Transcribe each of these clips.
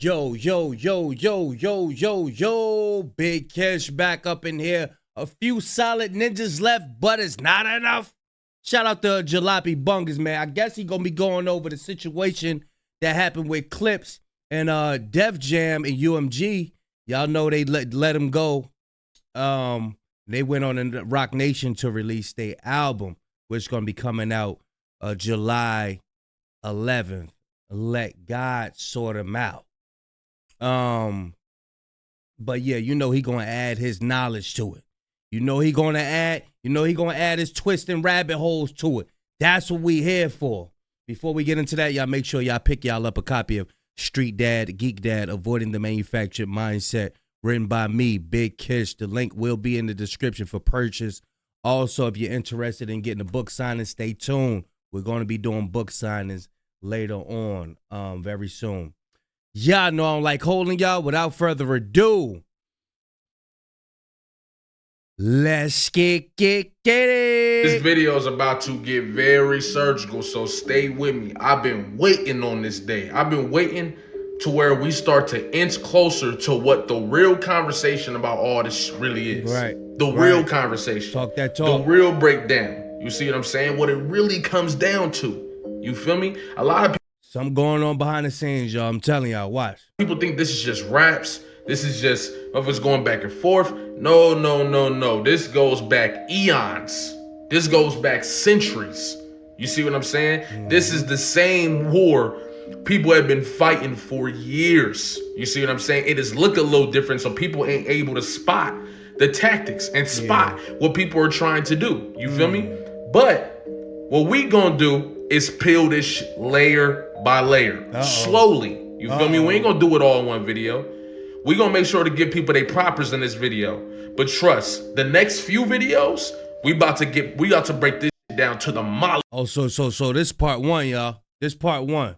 Yo, yo, yo, yo, yo, yo, yo, Big Kish back up in here. A few solid ninjas left, but it's not enough. Shout out to Jalopy Bungas, man. I guess he gonna be going over the situation that happened with Clips and Def Jam and UMG. Y'all know they let him go. They went on in Rock Nation to release their album, which is gonna be coming out July 11th. Let God sort him out. But yeah, you know he gonna add his knowledge to it. You know he gonna add his twist and rabbit holes to it. That's what we here for. Before we get into that, y'all make sure y'all pick y'all up a copy of Street Dad, Geek Dad, Avoiding the Manufactured Mindset, written by me, Big Kish. The link will be in the description for purchase. Also, if you're interested in getting a book signing, stay tuned. We're gonna be doing book signings later on, very soon. Y'all know I don't like holding y'all. Without further ado, let's get it. This video is about to get very surgical, so stay with me. I've been waiting on this day. I've been waiting to where we start to inch closer to what the real conversation about all this really is. Right. The real conversation. Talk that talk. The real breakdown. You see what I'm saying? What it really comes down to. You feel me? A lot of people. Something going on behind the scenes, y'all. I'm telling y'all, watch. People think this is just raps. This is just of us going back and forth. No, no, no, no. This goes back eons. This goes back centuries. You see what I'm saying? This is the same war people have been fighting for years. You see what I'm saying? It has looked a little different, so people ain't able to spot the tactics and spot what people are trying to do. You feel me? But what we gonna do is peel this shit layer by layer, slowly. You feel me? We ain't gonna do it all in one video. We gonna make sure to give people their propers in this video. But trust, the next few videos, we about to break this shit down to the molecule. Oh, so this part one, y'all. This part one.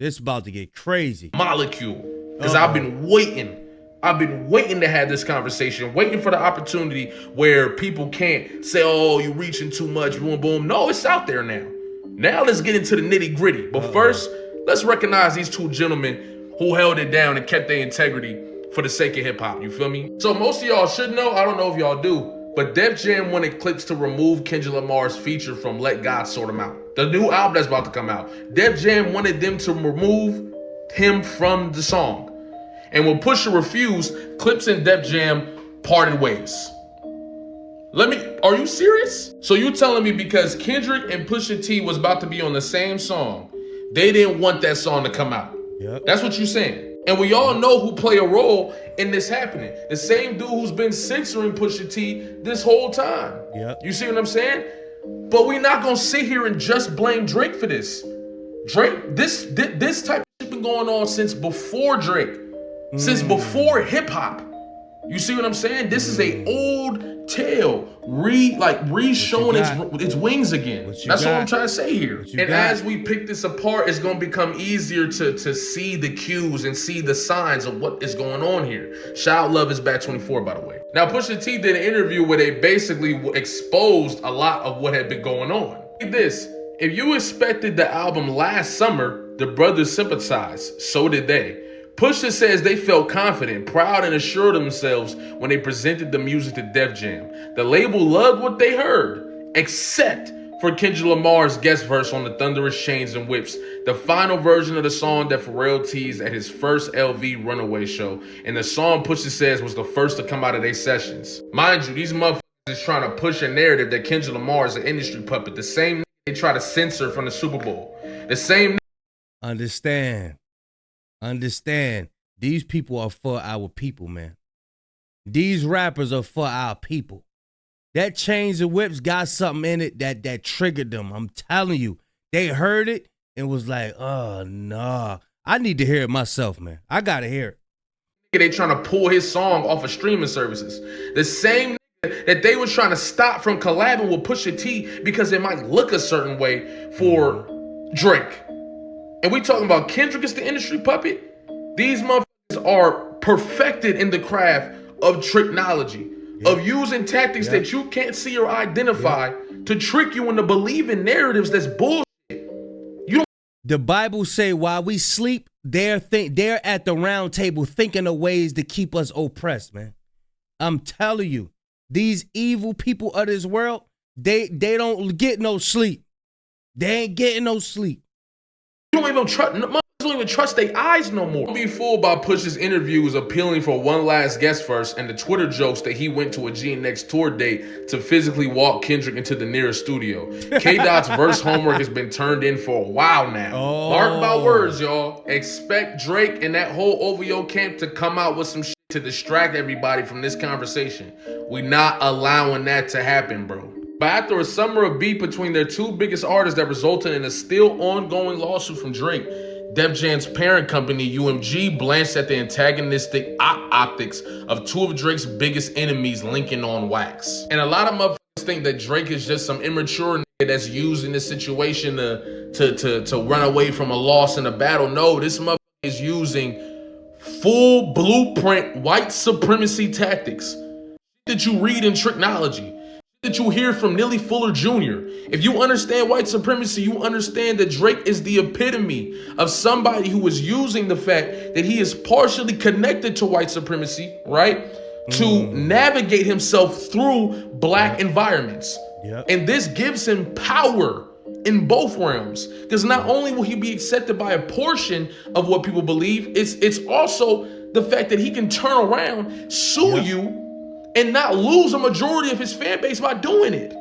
This about to get crazy. Molecule. Because I've been waiting. I've been waiting to have this conversation, waiting for the opportunity where people can't say, oh, you reaching too much, boom, boom. No, it's out there now. Now let's get into the nitty gritty. But first, let's recognize these two gentlemen who held it down and kept their integrity for the sake of hip hop. You feel me? So most of y'all should know, I don't know if y'all do, but Def Jam wanted Clips to remove Kendrick Lamar's feature from Let God Sort Him Out. The new album that's about to come out. Def Jam wanted them to remove him from the song. And when Pusha refused, Clips and Def Jam parted ways. Are you serious? So you telling me because Kendrick and Pusha T was about to be on the same song, they didn't want that song to come out? Yep. That's what you're saying. And we all know who play a role in this happening. The same dude who's been censoring Pusha T this whole time. Yep. You see what I'm saying? But we're not gonna sit here and just blame Drake for this. Drake, this type of shit been going on since before Drake. Since before hip hop. You see what I'm saying? This is a old tale, re-showing its wings again. That's what I'm trying to say here. And as we pick this apart, it's gonna become easier to see the cues and see the signs of what is going on here. Shout out Love Is Back 24, by the way. Now, Pusha T did an interview where they basically exposed a lot of what had been going on. Like this, if you expected the album last summer, the brothers sympathized. So did they. Pusha says they felt confident, proud, and assured of themselves when they presented the music to Def Jam. The label loved what they heard, except for Kendrick Lamar's guest verse on the Thunderous Chains and Whips, the final version of the song that Pharrell teased at his first LV Runaway show, and the song Pusha says was the first to come out of their sessions. Mind you, these motherfuckers is trying to push a narrative that Kendrick Lamar is an industry puppet, the same they try to censor from the Super Bowl. The same. Understand, these people are for our people, man. These rappers are for our people. That Chains and Whips got something in it that triggered them. I'm telling you, they heard it and was like, oh, nah. I need to hear it myself, man. I got to hear it. They trying to pull his song off of streaming services. The same that they were trying to stop from collabing with Pusha T because it might look a certain way for Drake. And we talking about Kendrick is the industry puppet. These motherfuckers are perfected in the craft of tricknology, of using tactics that you can't see or identify to trick you into believing narratives that's bullshit. The Bible say while we sleep, they're at the round table thinking of ways to keep us oppressed, man. I'm telling you, these evil people of this world, they don't get no sleep. They ain't getting no sleep. You don't even trust their eyes no more. Don't be fooled by Pusha's interviews appealing for one last guest first and the Twitter jokes that he went to a GNX tour date to physically walk Kendrick into the nearest studio. K-Dot's verse homework has been turned in for a while now. Mark my words, y'all. Expect Drake and that whole OVO camp to come out with some shit to distract everybody from this conversation. We not allowing that to happen, bro. But after a summer of beef between their two biggest artists that resulted in a still ongoing lawsuit from Drake, Def Jam's parent company, UMG, blanched at the antagonistic optics of two of Drake's biggest enemies linking on wax. And a lot of motherfuckers think that Drake is just some immature nigga that's using this situation to run away from a loss in a battle. No, this motherfucker is using full blueprint white supremacy tactics that you read in Tricknology, that you hear from Neely Fuller Jr. If you understand white supremacy, you understand that Drake is the epitome of somebody who is using the fact that he is partially connected to white supremacy, right? To navigate himself through black environments. And this gives him power in both realms. Because not only will he be accepted by a portion of what people believe, it's also the fact that he can turn around, sue you, and not lose a majority of his fan base by doing it.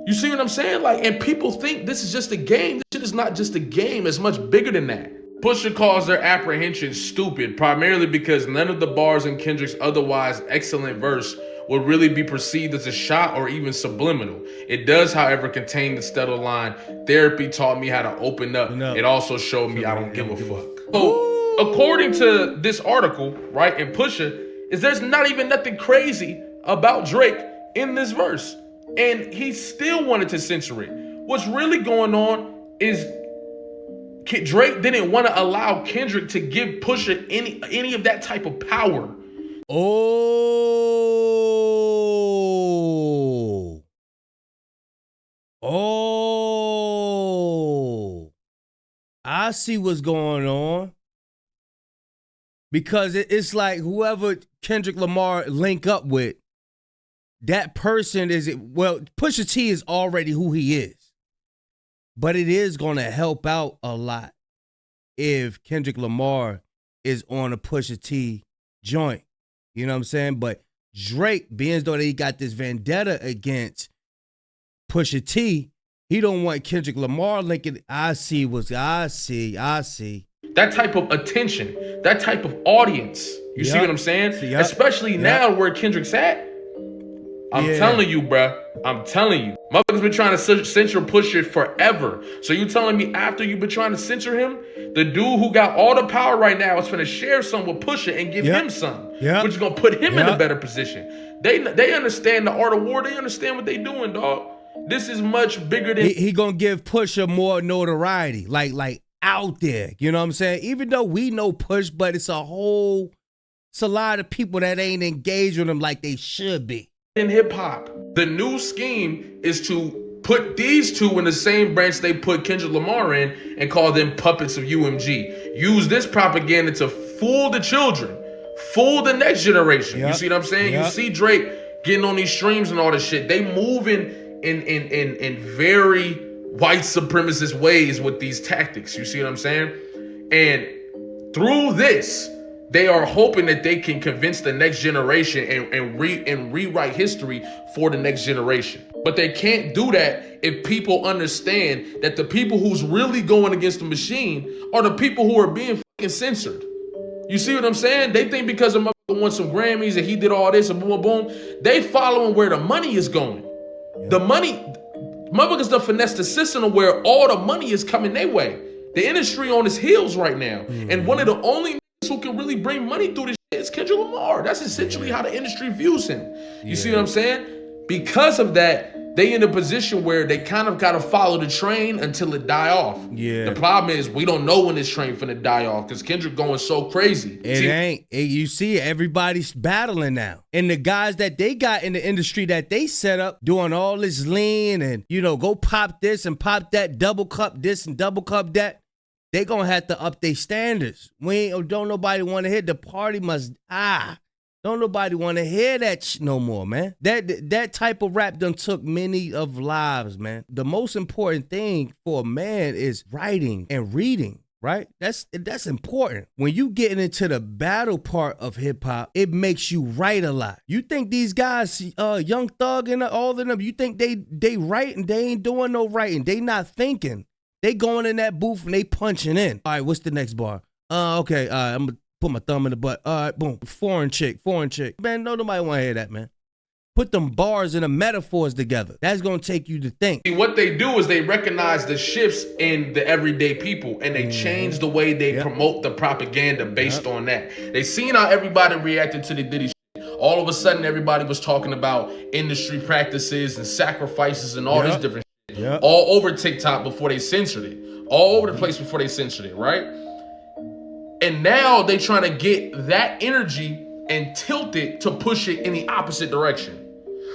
You see what I'm saying? Like, and people think this is just a game. This shit is not just a game. It's much bigger than that. Pusha calls their apprehension stupid, primarily because none of the bars in Kendrick's otherwise excellent verse would really be perceived as a shot or even subliminal. It does, however, contain the stellar line, "Therapy taught me how to open up. It also showed me I don't give a fuck." So, according to this article, right, in Pusha, there's not even nothing crazy about Drake in this verse. And he still wanted to censor it. What's really going on is Drake didn't want to allow Kendrick to give Pusha any of that type of power. I see what's going on. Because it's like whoever Kendrick Lamar link up with, that person Pusha T is already who he is. But it is going to help out a lot if Kendrick Lamar is on a Pusha T joint. You know what I'm saying? But Drake, being as though he got this vendetta against Pusha T, he don't want Kendrick Lamar linking. I see. That type of attention, that type of audience. You see what I'm saying? Especially now where Kendrick's at. I'm telling you, bruh. I'm telling you. Motherfuckers been trying to censor Pusha forever. So you telling me after you've been trying to censor him, the dude who got all the power right now is finna share some with Pusha and give him some. Which is gonna put him in a better position. They understand the art of war. They understand what they doing, dog. This is much bigger than... He gonna give Pusha more notoriety. Like out there. You know what I'm saying? Even though we know Push, but it's a lot of people that ain't engaged with him like they should be. In hip hop, the new scheme is to put these two in the same branch they put Kendrick Lamar in and call them puppets of UMG. Use this propaganda to fool the children, fool the next generation. You see what I'm saying? You see Drake getting on these streams and all this shit. They moving in very white supremacist ways with these tactics. You see what I'm saying? And through this, they are hoping that they can convince the next generation and rewrite history for the next generation. But they can't do that if people understand that the people who's really going against the machine are the people who are being fucking censored. You see what I'm saying? They think because a motherfucker won some Grammys and he did all this and boom, boom, boom, they following where the money is going. The money, motherfuckers done finesse the system of where all the money is coming their way. The industry on its heels right now. And one of the only who can really bring money through this shit is Kendrick Lamar. That's essentially how the industry views him. You see what I'm saying? Because of that, they in a position where they kind of got to follow the train until it die off. The problem is we don't know when this train finna die off because Kendrick going so crazy. You see, everybody's battling now. And the guys that they got in the industry that they set up doing all this lean and, go pop this and pop that, double cup this and double cup that. they gonna have to up their standards. Don't nobody want to hear the party must Don't nobody want to hear that no more, man. That type of rap done took many of lives, man. The most important thing for a man is writing and reading, right? That's important. When you getting into the battle part of hip hop, it makes you write a lot. You think these guys, Young Thug and all of them, you think they write and they ain't doing no writing. They not thinking. They going in that booth and they punching in. All right, what's the next bar? Okay, I'm gonna put my thumb in the butt. All right, boom. Foreign chick. Man, no, nobody want to hear that, man. Put them bars and the metaphors together. That's going to take you to think. What they do is they recognize the shifts in the everyday people and they change the way they promote the propaganda based on that. They seen how everybody reacted to the Diddy shit. All of a sudden, everybody was talking about industry practices and sacrifices and all this different shit. All over TikTok before they censored it. All over the place before they censored it, right? And now they trying to get that energy and tilt it to push it in the opposite direction.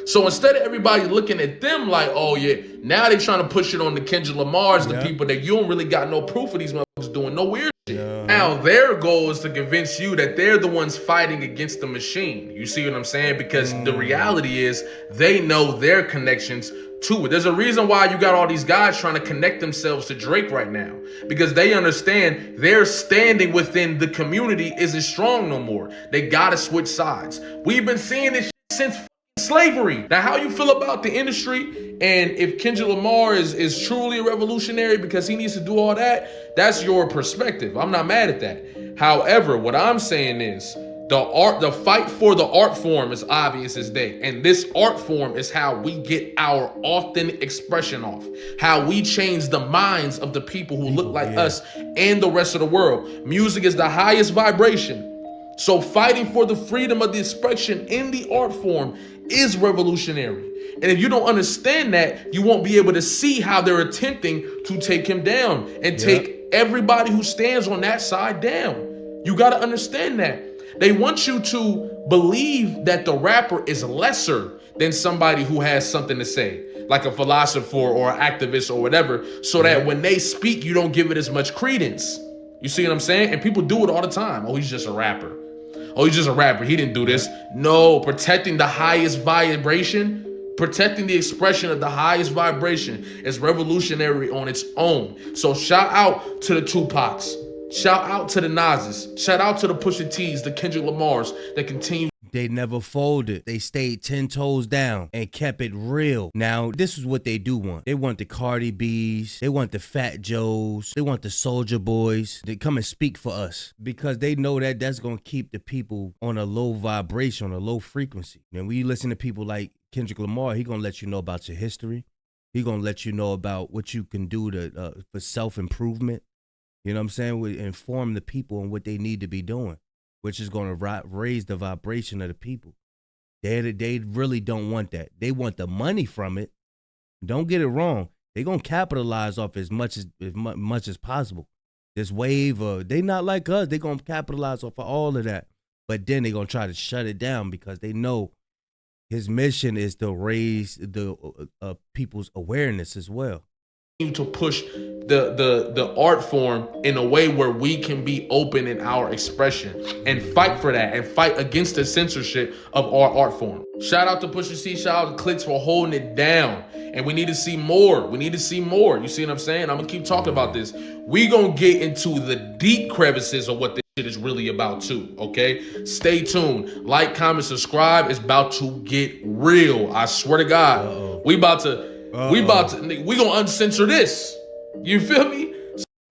So instead of everybody looking at them like, oh yeah, now they trying to push it on the Kendrick Lamars, the people that you don't really got no proof of these motherfuckers doing no weird shit. Now their goal is to convince you that they're the ones fighting against the machine. You see what I'm saying? Because the reality is they know their connections to it. There's a reason why you got all these guys trying to connect themselves to Drake right now, because they understand their standing within the community isn't strong no more. They gotta switch sides. We've been seeing this since slavery. Now, how you feel about the industry and if Kendrick Lamar is truly a revolutionary because he needs to do all that, that's your perspective. I'm not mad at that. However, what I'm saying is the fight for the art form is obvious as day. And this art form is how we get our authentic expression off. How we change the minds of the people who look like us and the rest of the world. Music is the highest vibration. So fighting for the freedom of the expression in the art form is revolutionary. And if you don't understand that, you won't be able to see how they're attempting to take him down and take everybody who stands on that side down. You got to understand that. They want you to believe that the rapper is lesser than somebody who has something to say, like a philosopher or an activist or whatever, so that when they speak, you don't give it as much credence. You see what I'm saying? And people do it all the time. Oh, he's just a rapper. Oh, he's just a rapper. He didn't do this. No, protecting the highest vibration, protecting the expression of the highest vibration is revolutionary on its own. So shout out to the Tupacs. Shout out to the Nas's. Shout out to the Pusha T's, the Kendrick Lamars that continue. They never folded. They stayed 10 toes down and kept it real. Now, this is what they do want. They want the Cardi B's. They want the Fat Joes. They want the Soulja Boys. They come and speak for us because they know that that's going to keep the people on a low vibration, on a low frequency. And when you listen to people like Kendrick Lamar, he going to let you know about your history. He going to let you know about what you can do for self-improvement. You know what I'm saying? We inform the people on what they need to be doing, which is going to raise the vibration of the people. They really don't want that. They want the money from it. Don't get it wrong. They're going to capitalize off as much as possible. This wave they not like us. They're going to capitalize off of all of that. But then they're going to try to shut it down because they know his mission is to raise the people's awareness as well. To push the art form in a way where we can be open in our expression and fight for that and fight against the censorship of our art form. Shout out to Pusha T, shout out to Clicks for holding it down. And we need to see more. We need to see more. You see what I'm saying? I'm gonna keep talking about this. We gonna get into the deep crevices of what this shit is really about too, okay? Stay tuned. Like, comment, subscribe. It's about to get real. I swear to God. We gonna uncensor this. You feel me?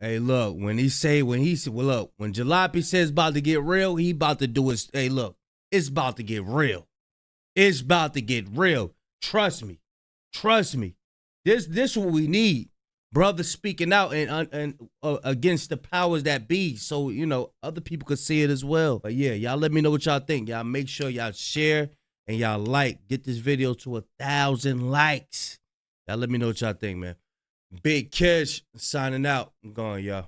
Hey, look, when Jalopy says about to get real, he about to do his, hey, look, it's about to get real. It's about to get real. Trust me. This what we need. Brothers speaking out and against the powers that be, so, you know, other people could see it as well. But yeah, y'all let me know what y'all think. Y'all make sure y'all share and y'all like. Get this video to 1,000 likes. Y'all let me know what y'all think, man. Big Kish signing out. I'm going, y'all.